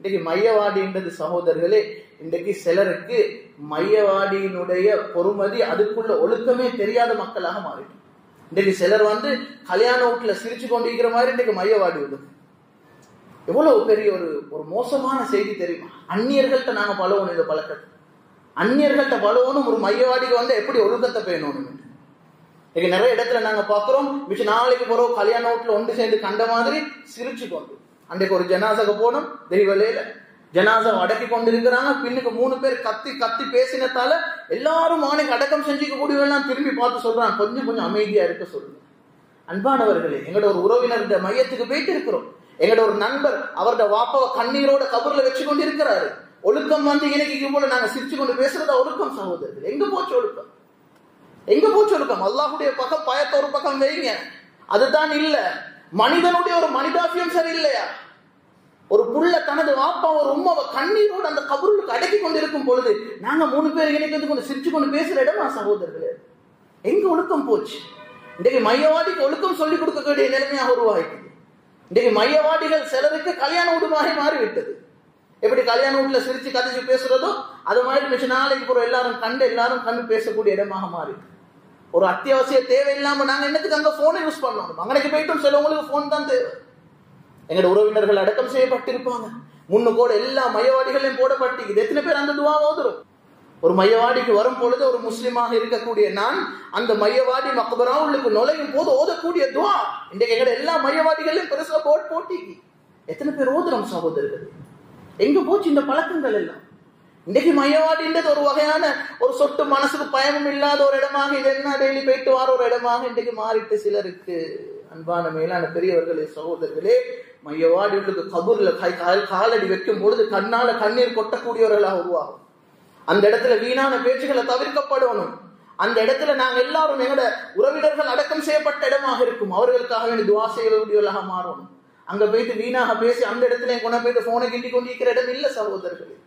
இன்றைக்கு மையவாடின்றது சகோதரர்களே, இன்றைக்கு சிலருக்கு மையவாடியினுடைய பொறுமதி, அதுக்குள்ள ஒழுக்கமே தெரியாத மக்களாக மாறிடும். இன்றைக்கு சிலர் கல்யாண வீட்டுல சிரிச்சு கொண்டிருக்கிற மாதிரி இன்றைக்கு மையவாடி உள்ளது. எவ்வளவு பெரிய ஒரு மோசமான செய்தி தெரியுமா? அந்நியர்கள்ட்ட நாங்க பழகணும் இந்த பழக்கத்தை. அந்நியர்கள்ட்ட பழகணும். ஒரு மையவாடிக்கு எப்படி ஒழுக்கத்தை பேணணும். இன்னைக்கு நிறைய இடத்துல நாங்க பாக்குறோம், மிச்ச நாளைக்கு போறோம் கல்யாண வீட்டுல ஒன்று சேர்ந்து கண்ட மாதிரி சிரிச்சு கொண்டு. அன்றைக்கு ஒரு ஜனாசாக்கு போனோம், தெய்வலையில ஜனாசா அடக்கி கொண்டு இருக்கிறாங்க. பின்னுக்கு 3 பேர் கத்தி கத்தி பேசினத்தால எல்லாரும் அவனுக்கு அடக்கம் செஞ்சுக்க கூடியவெல்லாம் திரும்பி பார்த்து சொல்றாங்க, கொஞ்சம் கொஞ்சம் அமைதியா இருக்க சொல்லுங்க. அன்பானவர்களே, எங்களோட ஒரு உறவினருடைய மையத்துக்கு போயிட்டு இருக்கிறோம். எங்களோட ஒரு நண்பர் அவரோட வாப்பாவை கண்ணீரோட கபூர்ல வச்சு கொண்டு இருக்கிறாரு. ஒழுக்கம் இன்னைக்கு போல நாங்க சிரிச்சு கொண்டு பேசுறதா ஒழுக்கம் சகோதரர்கள்? எங்க போச்சு ஒழுக்கம்? எங்க போச்சு ஒழுக்கம்? அல்லாஹ்வுடைய பக்கம் பயத்தை ஒரு பக்கம் வைங்க, அதுதான் இல்ல. மனிதனுடைய ஒரு மனிதாபியம் சரியில்லையா? ஒரு புள்ள தனது வாப்பா ஒரு உம்மாவை கண்ணீரோடு அந்த கபூருக்கு அடக்கி கொண்டிருக்கும் பொழுது நாங்க 3 பேர் இணைக்கிறது கொண்டு சிரிச்சு கொண்டு பேசுற இடமா சகோதரர்களே? எங்க ஒழுக்கம் போச்சு? இன்றைக்கு மையவாடிக்கு ஒழுக்கம் சொல்லிக் கொடுக்கக்கூடிய நிலைமையாக உருவாகிட்டது. இன்றைக்கு மையவாடிகள் சிலருக்கு கல்யாண வீடுமாக மாறிவிட்டது. எப்படி கல்யாண வீட்டுல சிரிச்சு கதைச்சு பேசுறதோ அது மாதிரி மிச்ச நாளைக்கு போற எல்லாரும் கண்டு பேசக்கூடிய இடமாக மாறி. ஒரு அத்தியாவசிய தேவை இல்லாம நாங்க என்னத்துக்கு அங்க போனை யூஸ் பண்ணணும்? அங்கனைக்கு போயிட்டும் சிலவங்களுக்கு போன் தான் தேவை. எங்களோட உறவினர்கள் அடக்கம் செய்யப்பட்டிருப்பாங்க, முன்னுக்கூட எல்லா மையவாடிகளையும் போடப்பட்டிருக்குது. எத்தனை பேர் அந்த துவா ஓதுறோம்? ஒரு மையவாடிக்கு வரும் பொழுது ஒரு முஸ்லிமாக இருக்கக்கூடிய நான் அந்த மையவாடி மக்பராவுக்கு நுழையும் போது ஓதக்கூடிய துவா இன்றைக்கு எங்களோட எல்லா மையவாடிகளையும் பெருசா போட்டிக்கு எத்தனை பேர் ஓதுறோம் சகோதரர்கள்? எங்க போச்சு இந்த பழக்கங்கள் எல்லாம்? இன்றைக்கு மையவாடின்றது ஒரு வகையான ஒரு சொட்டு மனசுக்கு பயமும் இல்லாத ஒரு இடமாக, இது என்ன டெய்லி போயிட்டு வர ஒரு இடமாக இன்றைக்கு மாறிட்டு சிலருக்கு. அன்பான மேலான பெரியவர்களே, சகோதரர்களே, மையவாடிகளுக்கு கபூர்ல காலடி வைக்கும் பொழுது கண்ணால கண்ணீர் கொட்டக்கூடியவர்களாக உருவாகும். அந்த இடத்துல வீணான பேச்சுகளை தவிர்க்கப்படணும். அந்த இடத்துல நாங்க எல்லாரும் எங்களோட உறவினர்கள் அடக்கம் செய்யப்பட்ட இடமாக இருக்கும், அவர்களுக்காக வேண்டி துவா செய்யக்கூடியவர்களாக மாறணும். அங்க போயிட்டு வீணாக பேசி அந்த இடத்துல கொண்டு போயிட்டு போனை கிண்டி கொண்டிருக்கிற இடம் இல்ல சகோதரர்களே.